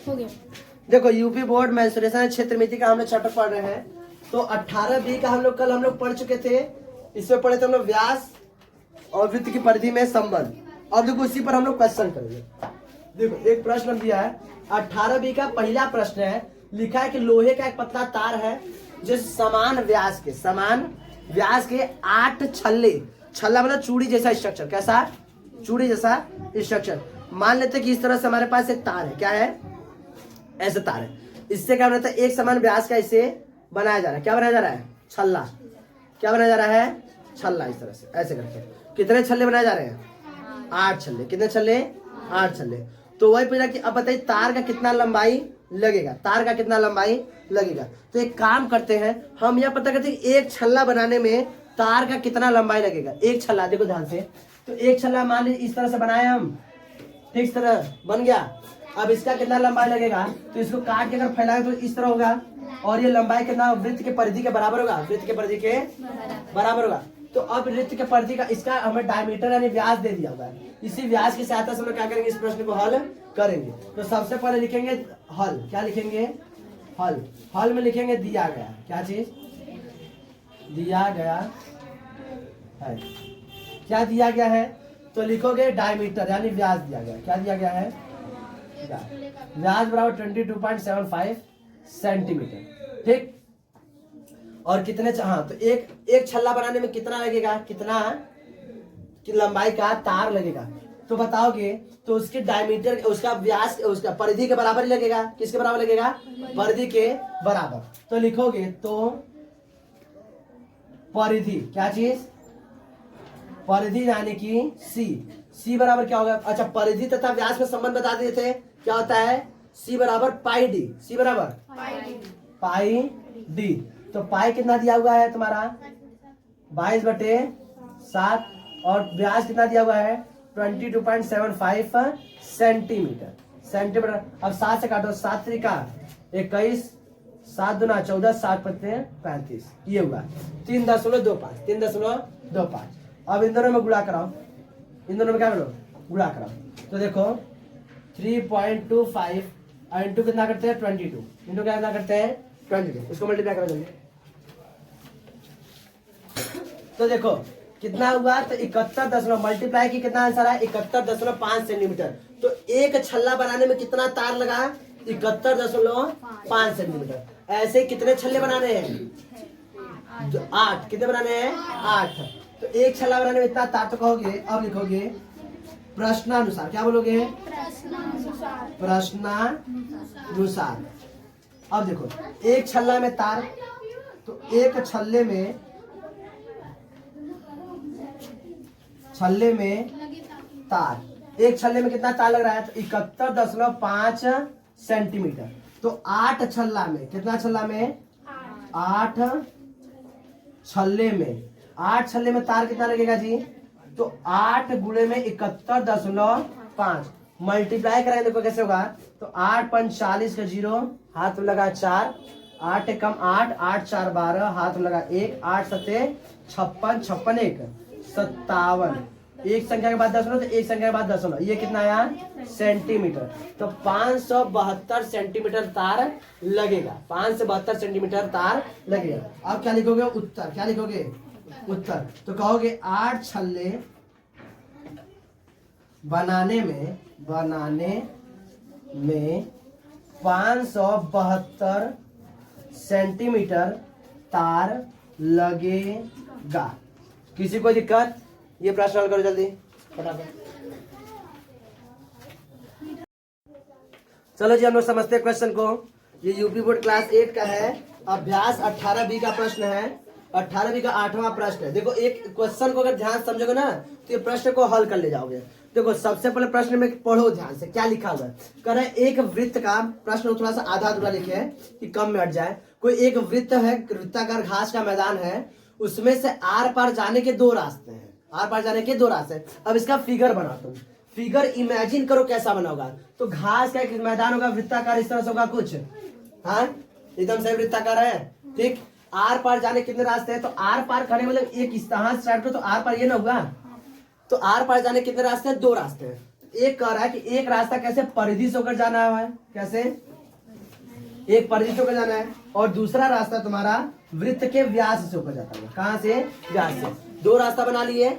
हो गया। देखो यूपी बोर्ड मेंसुरेशन क्षेत्रमिति का हम लोग चैप्टर पढ़ रहे हैं। तो 18B का हम लोग कल पढ़ चुके थे। इसमें पढ़े थे हम लोग व्यास और वृत्त की परिधि में संबंध। अब देखो इसी पर हम लोग क्वेश्चन करेंगे। देखो एक प्रश्न दिया है 18B का पहला प्रश्न है, लिखा है कि लोहे का एक पतला तार है जो समान व्यास के 8 छल्ले, छल्ला मतलब चूड़ी जैसा स्ट्रक्चर, कैसा चूड़ी जैसा स्ट्रक्चर। मान लेते हैं कि इस तरह से हमारे पास एक तार है, क्या है, ऐसे तार है। इससे क्या बनता है, एक समान व्यास का इसे बनाया जा रहा है। क्या बनाया जा रहा है, छल्ला। क्या बनाया जा रहा है, छल्ला। इस तरह से ऐसे करके कितने छल्ले बनाए जा रहे हैं, 8 छल्ले। कितने छल्ले, 8 छल्ले। तो वही पूछा कि अब बताइए तार का कितना लंबाई लगेगा, तार का कितना लंबाई लगेगा। तो एक काम करते हैं, हम यह पता करते हैं एक छल्ला बनाने में तार का कितना लंबाई लगेगा। एक छल्ला, देखो ध्यान से, तो एक छल्ला मान लीजिए इस तरह से बनाए हम, ठीक, इस तरह बन गया। अब इसका कितना लंबाई लगेगा, तो इसको काट के अगर फैलाए तो इस तरह होगा, और ये लंबाई कितना वृत्त के परिधि के बराबर होगा, वृत्त के परिधि के बराबर होगा। तो अब वृत्त के परिधि का इसका हमें डायमीटर यानी व्यास दे दिया हुआ है। इसी व्यास की सहायता से हम लोग क्या करेंगे, इस प्रश्न को हल करेंगे। तो सबसे पहले लिखेंगे हल। क्या लिखेंगे, हल। हल में लिखेंगे दिया गया, क्या चीज दिया गया है, क्या दिया गया है, तो लिखोगे डायमीटर यानी व्यास दिया गया। क्या दिया गया है, व्यास बराबर 22.75 सेंटीमीटर, ठीक। और कितने हाँ, तो एक छल्ला बनाने में कितना लगेगा, कितना कि लंबाई का तार लगेगा। तो बताओगे तो उसके डायमीटर, उसका व्यास, उसका परिधि के बराबर ही लगेगा। किसके बराबर लगेगा, परिधि के बराबर। तो लिखोगे तो परिधि, क्या चीज, परिधि यानी कि सी बराबर क्या होगा। अच्छा, परिधि तथा व्यास में संबंध बता दिए थे, क्या होता है, सी बराबर पाई डी। सी बराबर पाई डी। तो पाई कितना दिया हुआ है तुम्हारा, 22/7, और व्यास कितना दिया हुआ है, 22.75 सेंटीमीटर। सेंटीमीटर। अब 7 से काटो, 7 त्रिका 21, 7 दूना 14, 7 पत्ते 35, ये हुआ 3.25, 3.25। अब इन दोनों में गुणा कराओ, इन दोनों में क्या करो, गुणा कराओ। तो देखो 3.25 इंटू कितना करते हैं, 22, इंटू क्या करते हैं, 22। इसको मल्टीप्लाई करो जल्दी। तो देखो कितना हुआ, तो 71 मल्टीप्लाई की कितना आंसर है, 71.5 सेंटीमीटर। तो एक छल्ला बनाने में कितना तार लगा, 71.5 सेंटीमीटर। ऐसे कितने छल्ले बनाने हैं, 8। कितने बनाने हैं, 8। तो एक छल्ला बनाने में इतना तार। तो कहोगे, अब लिखोगे प्रश्नानुसार। क्या बोलोगे, प्रश्नानुसार। अब देखो एक छल्ला में तार, तो एक छल्ले में तार, एक छल्ले में कितना तार लग रहा है, तो 71.5 सेंटीमीटर। तो 8 छल्ला में, कितना छल्ला में, 8 छल्ले में, 8 छल्ले में तार कितना लगेगा जी, तो 8 गुणे में 71.5 मल्टीप्लाई कराएंगे, देखो कैसे होगा। तो 8 5 40 का 0, हाथ में लगा 4, 8 एक कम 8, 8 4 12, हाथ में लगा 1, 8 7 56, 56 1 57। एक संख्या के बाद 10 तो एक संख्या के बाद 10, ये कितना आया, सेंटीमीटर। तो 572 सेंटीमीटर तार लगेगा, 572 सेंटीमीटर तार लगेगा। अब क्या लिखोगे, उत्तर। क्या लिखोगे, उत्तर। तो कहोगे 8 छल्ले बनाने में 572 सेंटीमीटर तार लगेगा। किसी को दिक्कत, ये प्रश्न हल करो जल्दी फटाफट। चलो जी हम लोग समझते हैं क्वेश्चन को। ये यूपी बोर्ड क्लास 8 का है, अभ्यास 18B का प्रश्न है, 18B का 8वां प्रश्न है। देखो एक क्वेश्चन को अगर ध्यान समझोगे ना, तो ये प्रश्न को हल कर ले जाओगे। देखो सबसे पहले प्रश्न में पढ़ो ध्यान से, क्या लिखा हुआ है। कह रहे एक वृत्त का प्रश्न, थोड़ा सा आधा अधूरा लिखे है कि कम में हट जाए। कोई एक वृत्त है, वृत्ताकार घास का मैदान है, उसमें से आर पार जाने के 2 रास्ते हैं, आर पार जाने के 2 रास्ते। अब इसका फिगर बनाता हूँ, फिगर इमेजिन करो कैसा बना होगा। तो घास का एक मैदान होगा, वृत्ताकार इस तरह से होगा कुछ, हाँ एकदम सही वृत्ताकार है, ठीक। आर पार जाने कितने रास्ते हैं, तो आर पार करने मतलब एक इस तरह स्टार्ट करो तो आर पार ये ना होगा। तो आर पार जाने कितने रास्ते हैं, 2 रास्ते हैं। एक कह रहा है कि एक रास्ता कैसे परिधि से होकर जाना है, कैसे एक परिधि से होकर जाना है, और दूसरा रास्ता तुम्हारा वृत्त के व्यास से होकर जाता है। कहां से? व्यास से। दो रास्ता बना लिए,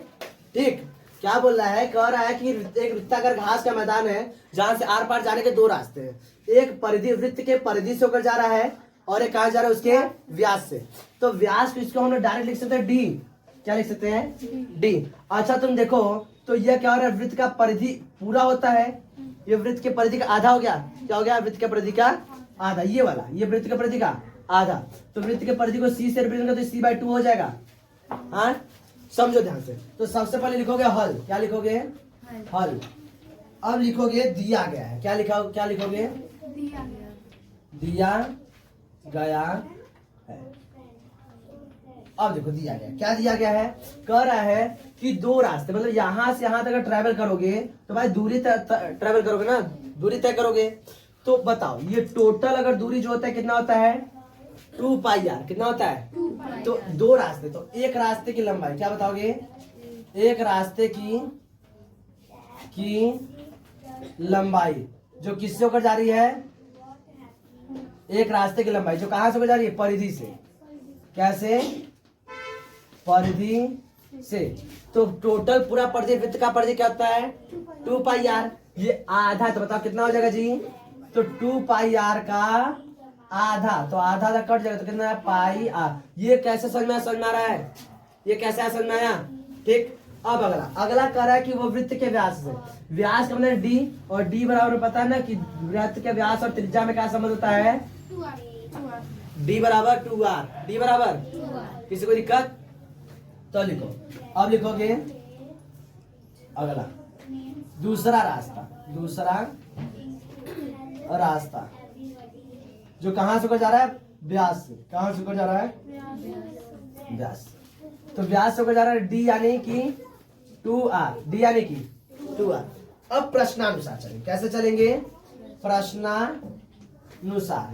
ठीक। क्या बोल रहा है? कह रहा है कि एक वृत्ताकार घास का मैदान है जहां से आर पार जाने के दो रास्ते हैं, एक परिधि वृत्त के परिधि से होकर जा रहा है और एक कहा जा रहा है उसके व्यास से। तो व्यास को इसको हम लोग डायरेक्ट लिख सकते हैं डी। क्या लिख सकते हैं? डी। अच्छा तुम देखो तो यह क्या हो रहा है, वृत्त का परिधि पूरा होता है, ये वृत्त के परिधि का आधा हो गया। क्या हो गया? वृत्त के परिधि का आधा, ये वाला, ये वृत्त के परिधि का आधा। तो वृत्त के परिधि को सी से रिप्रेजेंट कर तो c/2 हो जाएगा। हाँ समझो ध्यान से। तो सबसे पहले लिखोगे हल। क्या लिखोगे? हल। अब लिखोगे दिया गया है। क्या लिखोगे? दिया गया है। अब देखो दिया गया, क्या दिया गया है? कह रहा है कि दो रास्ते, मतलब यहां से यहां तक ट्रैवल करोगे तो भाई दूरी ट्रैवल करोगे ना, दूरी तय करोगे। तो बताओ ये टोटल अगर दूरी जो होता है कितना होता है? 2πr। कितना होता है? तो दो रास्ते, तो एक रास्ते की लंबाई क्या बताओगे? एक रास्ते की लंबाई जो किससे होकर जा रही है? एक रास्ते की लंबाई जो कहां से होकर जा रही है? परिधि से। कैसे? परिधि से। तो टोटल पूरा परिधि, वृत्त का परिधि क्या होता है? 2πr। ये आधा, तो बताओ कितना हो जाएगा जी? तो 2πr का आधा, तो आधा कट जाएगा तो कितना है? πr। ये कैसे समझ में आ रहा है? ये कैसे समझ में आया? ठीक। अब अगला कह रहा है कि वो वृत्त के व्यास से, व्यास का मतलब डी, और डी बराबर पता है ना कि वृत्त के व्यास और त्रिज्या में क्या संबंध होता है? डी बराबर 2r। डी बराबर, किसी को दिक्कत? तो लिखो। अब लिखोगे अगला दूसरा रास्ता जो कहां से होकर जा रहा है? व्यास से। कहां से होकर जा रहा है? व्यास। तो व्यास से होकर जा रहा है डी यानी कि 2r। डी यानी कि 2r। अब प्रश्नानुसार चलेंगे। कैसे चलेंगे? प्रश्नानुसार।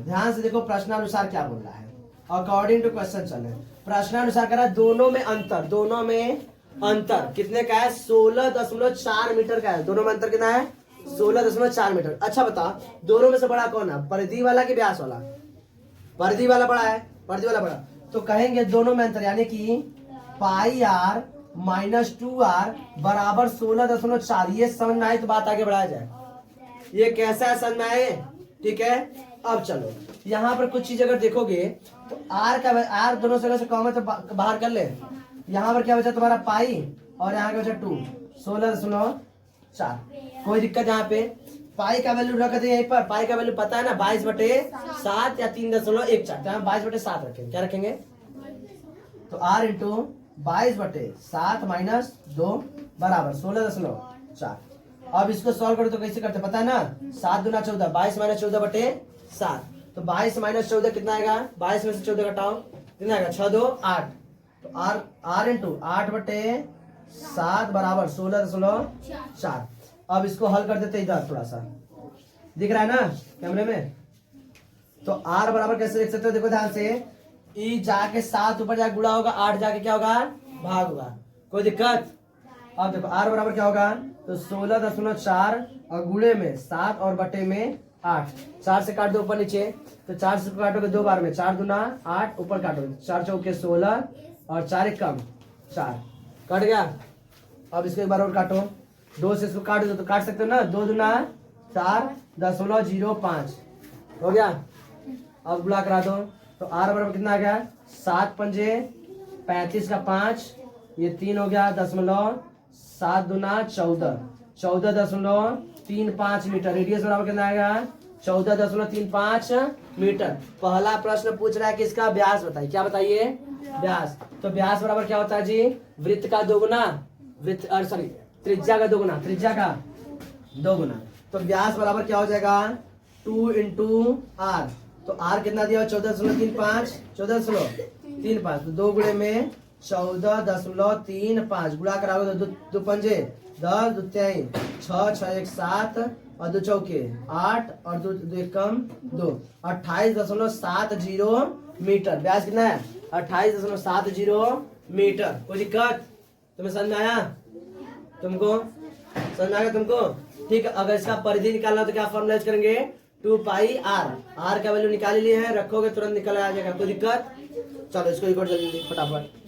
ध्यान से देखो प्रश्नानुसार क्या बोल रहा है। अकॉर्डिंग टू क्वेश्चन चले। प्रश्नानुसार कह रहा है दोनों में अंतर कितने का है? 16.4 मीटर का है। दोनों में अंतर कितना है? 16.4 मीटर। अच्छा बता, दोनों में से बड़ा कौन है? परिधि वाला कि व्यास वाला? परिधि वाला बड़ा है। परिधि वाला बड़ा। तो कहेंगे दोनों में अंतर यानी कि πr - 2r बराबर 16.4। ये समझ में आए तो बात आगे बढ़ाया जाए। ये कैसा है समझ में आए? ठीक है। अब चलो यहाँ पर कुछ चीज अगर देखोगे तो r दोनों जगह से कॉमन तो बाहर कर ले। यहाँ पर क्या बचा तुम्हारा पाई और यहाँ का बचा 2, 16.4। कोई दिक्कत? यहाँ पे पाई का वैल्यू रख दे। यहीं पर पाई का वैल्यू पता है ना, 22/7 या 3.14। तो 22/7 रखेंगे। क्या रखेंगे? तो r इंटू 22/7 - 2 बराबर 16.4। अब इसको सॉल्व करो तो कैसे करते पता है ना? 7 दूना 14, 22 - 14/7। तो 22 - 14 कितना आएगा? 22 में से 14 घटाओ, कितना आएगा? 6 2 8। तो r इंटू 8/7 बराबर 16.4। अब इसको हल कर देते इधर, थोड़ा सा दिख रहा है ना कैमरे में? तो r बराबर कैसे लिख सकते हो? देखो ध्यान से, ई जाके 7 ऊपर जाके गुणा होगा, 8 जाके क्या होगा? भाग होगा। कोई दिक्कत? अब देखो r बराबर क्या होगा? तो 16.4 और गुणे में 7 और बटे में 8। 4 से काट दो ऊपर नीचे, तो 4 से काटोगे 2 बार में, 4 दूना 8, ऊपर काटोगे 4 चौके 16 और 4 एक कम 4, कट गया। अब इसको एक बार और काटो, 2 से इसको काट दो तो काट सकते हो ना, 2 दूना 4.05 हो गया। अब गुणा करा दो तो r बराबर कितना आ गया? 7 पंजे 35 का 5, ये 3 हो गया 7 दूना 14, 14.35 मीटर। रेडियस बराबर कितना आएगा? 14.35 मीटर। पहला प्रश्न पूछ रहा है कि इसका व्यास बताइए। क्या बताइए? व्यास। तो व्यास बराबर क्या होता है जी? वृत्त का दोगुना, त्रिज्या का दोगुना, त्रिज्या का दोगुना। तो व्यास बराबर क्या हो जाएगा? 2 × r। तो r कितना दिया? 14.35, 14.35। तो 2 गुणे में 14.35 गुणा कराओगे तो 2 पंजे 10, 2 3 6, 6 1 7 और 2 चौके 8 और 2 एक कम 2, 28.70 मीटर। व्यास कितना है? 28.70 मीटर। कोई दिक्कत? तुम्हें समझ में आया? तुमको समझ में आया? तुमको ठीक है, अगर इसका परिधि निकालना तो क्या फॉर्मूला यूज करेंगे, 2 पाई आर। आर का वैल्यू निकाल लिए हैं, रखोगे तुरंत निकल आ जाएगा, कोई दिक्कत। चलो इसको एक और जल्दी फटाफट।